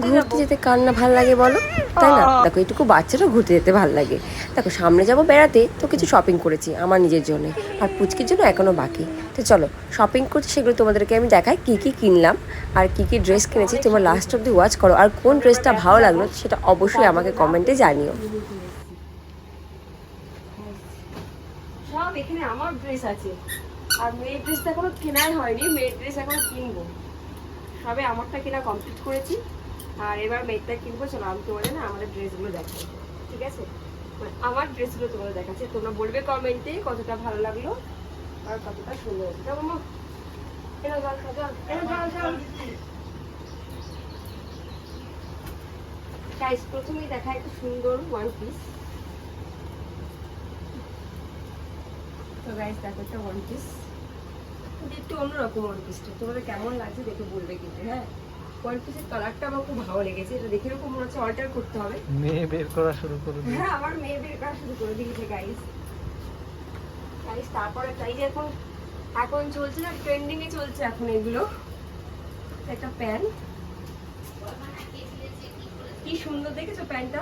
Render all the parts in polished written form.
ঘুরতে যেতে কার না ভাল লাগে বলো, তাই না? দেখো এইটুকু বাচ্চারও ঘুরতে যেতে ভাল লাগে। দেখো সামনে যাব বেড়াতে, তো কিছু শপিং করেছি আমার নিজের জন্য, আর পুচকির জন্য এখনও বাকি। তো চলো শপিং করছি, সেগুলো তোমাদেরকে আমি দেখাই কী কী কিনলাম আর কী কী ড্রেস কিনেছি। তোমরা লাস্ট অব্দি ওয়াচ করো, আর কোন ড্রেসটা ভালো লাগলো সেটা অবশ্যই আমাকে কমেন্টে জানিও। সব এখানে আমার ড্রেস আছে, আর মেয়ের ড্রেসটা এখনো কেনাই হয়নি, মেয়ের ড্রেস এখনো কিনবো। সবে আমারটা কেনা কমপ্লিট করেছি, আর এবার মেয়েরটা কিনবো। চলো আমি তোমাদের না আমাদের ড্রেসগুলো দেখাই, ঠিক আছে? আমার ড্রেসগুলো তোমাদের দেখাচ্ছি, তোমরা বলবে কমেন্টে কতটা ভালো লাগলো আর কতটা সুন্দর হয়েছে। প্রথমেই দেখা একটু সুন্দর ওয়ান পিস। তো গাইস দেখো একটা ওয়ান পিস, একটু অন্যরকম ওয়ান পিসটা, তোমাদের কেমন লাগছে দেখে বলবে কিন্তু। হ্যাঁ, ওয়ান পিসের কালারটা আমার খুব ভালো লেগেছে, এটা দেখে এরকম মনে হচ্ছে অল্টার করতে হবে। মেয়ে বের করা শুরু করে দিয়েছে। হ্যাঁ, আমার মেয়ে বের করা শুরু করে দিয়েছে গাইস। তারপরে তাই যে এখন চলছে না, ট্রেন্ডিং এ চলছে এখন এগুলো। একটা প্যান্ট, কি সুন্দর দেখেছো প্যান্টটা?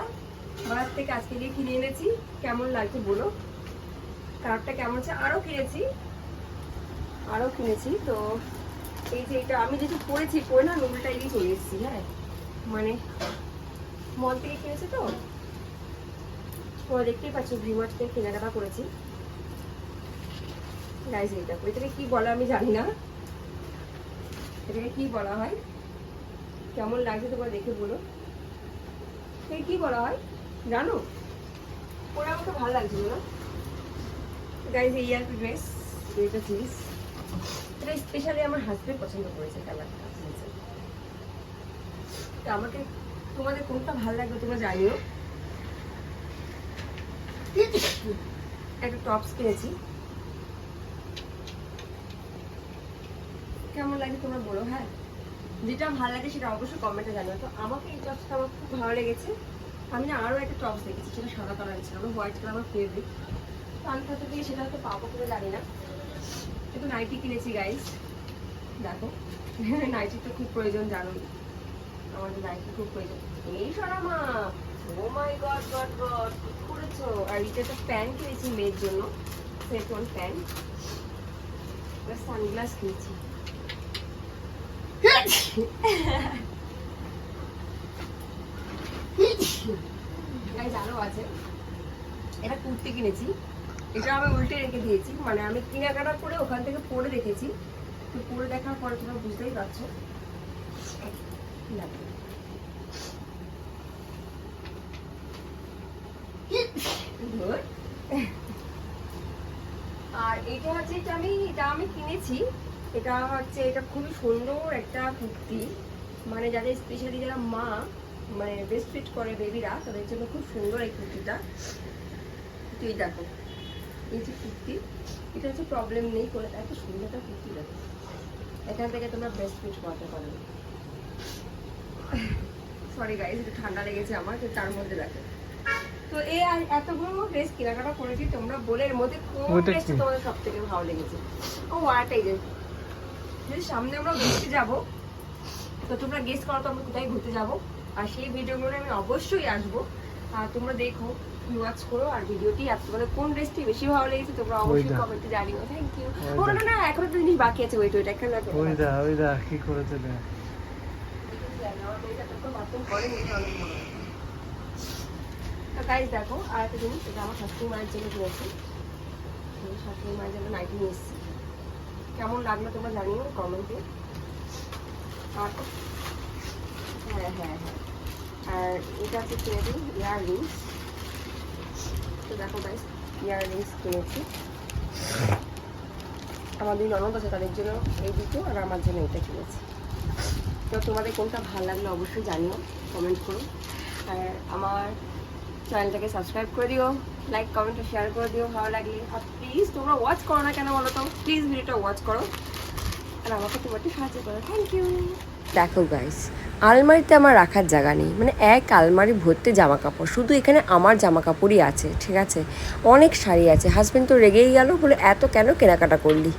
বাজার থেকে আজকে গিয়ে কিনে এনেছি, কেমন লাগছে বলো, কালারটা কেমন আছে। আরো কিনেছি তো এই যে এটা আমি যেটা পরেছি, পরে না নোংরাটা এদিকে চলে এসেছি। হ্যাঁ, মানে মল থেকে কিনেছি তো, তোমরা দেখতেই পাচ্ছ ভিমার্ট থেকে কেনাকাটা করেছি গাইস। এটাকে কি বলে আমি জানি না, এটাকে কি বলা হয়, কেমন লাগছে তোমরা দেখে বলো। এটাকে কি বলা হয় জানো? পরে আমাকে ভালো লাগছে না গাইস। এই আর ড্রেস, এটা জিনিস, এটা স্পেশালি আমার হাজবেন্ড পছন্দ করেছে কালারটা। তো আমাকে তোমাদের কোনটা ভালো লাগবে তোমরা জানিও। একটা টপস কিনেছি, কেমন লাগে তোমরা বলো। হ্যাঁ, যেটা ভালো লাগে সেটা অবশ্যই কমেন্টে জানিও। তো আমাকে এই টপসটা আমার খুব ভালো লেগেছে। আমি না আরও একটা টপস দেখেছি, সেটা সাদা কালার ছিল, আমার হোয়াইট কালার আমার ফেভারিট। তো আমি কোথা থেকে সেটা হয়তো পাবো করে জানি না। একটু নাইটি কিনেছি গাইস, দেখো নাইটির তো খুব প্রয়োজন, জানোই আমাদের নাইটি খুব প্রয়োজন। এই সরামা, ও মাই গড গড গড, ঠিক করেছো। আর এটা একটা প্যান্ট কিনেছি মেয়ের জন্য, সেট ওয়ান প্যান্ট, সানগ্লাস কিনেছি। আরো আছে, এটা কুর্তি কিনেছি, এটা আমি উল্টে রেখে দিয়েছি, মানে আমি কেনাকাটা করে ওখান থেকে পরে দেখেছি। তো পরে দেখার পরে তোমরা বুঝতেই পারছো। আর এটা হচ্ছে এটা আমি কিনেছি, এটা হচ্ছে এটা খুবই সুন্দর একটা কুর্তি, মানে যাদের স্পেশালি যারা মা, মানে ব্রেস্ট ফিট করে বেবিরা, তাদের জন্য খুব সুন্দর এই কুর্তিটা। তুই দেখো এই যে কুর্তি, এটা হচ্ছে প্রবলেম নেই করে, এত সুন্দর একটা কুর্তি দেখো, এখান থেকে তোমরা ব্রেস্ট ফিট করাতে পারো। সরি গাইস, একটু ঠান্ডা লেগেছে আমার, তো তার মধ্যে দেখো। তো এই এতগুলো ড্রেস কেনাকাটা করেছি, তোমরা বলে এর মধ্যে কোন ড্রেসটা তোমাদের সব থেকে ভালো লেগেছে। ও আরেকটাই যে যদি সামনে আমরা ঘুরতে যাব, তো তোমরা গেস করো তো আমরা কোথায় ঘুরতে যাব, আর সেই ভিডিওগুলো আমি অবশ্যই আসবো। আর তোমরা দেখো, ওয়াচ করো, আর ভিডিওটি আর তোমাদের কোন ড্রেসটি বেশি ভালো লেগেছে তোমরা অবশ্যই কমেন্টে জানিও। Thank you. ও না না, এখনো তো জিনিস বাকি আছে, ওইটা একটা লাগে। ওইটা কি করেছে না, তো গাইস দেখো আর একটা জিনিস, এটা আমার শাশুড়ি মায়ের জন্য কিনেছি, শাশুড়ি মায়ের জন্য নাইটি নিয়ে এসেছি। কেমন লাগলো তোমরা জানিও কমেন্টে। আর হ্যাঁ, আর এটা হচ্ছে কিনেছি ইয়াররিংস। তো দেখো গাইস, ইয়াররিংস কিনেছি, আমার দুই ননদ আছে তাদের জন্য এই দুটো, আর আমার জন্য এটা কিনেছি। তো তোমাদের কোনটা ভালো লাগলো অবশ্যই জানিও, কমেন্ট করো। আর আমার চ্যানেলটাকে সাবস্ক্রাইব করে দিও, লাইক কমেন্ট আর শেয়ার করে দিও ভালো লাগলে। আর প্লিজ তোমরা ওয়াচ করো না কেন বলো তো, প্লিজ ভিডিওটা ওয়াচ করো আর আমাকে তোমার একটু সাহায্য করো। Thank you. দেখো গাইস, আলমারিতে আমার রাখার জায়গা নেই, মানে এক আলমারি ভর্তি জামা কাপড়, শুধু এখানে আমার জামা কাপড়ই আছে, ঠিক আছে? অনেক শাড়ি আছে। হাজবেন্ড তো রেগেই গেল, বলে এত কেন কেনাকাটা করলি।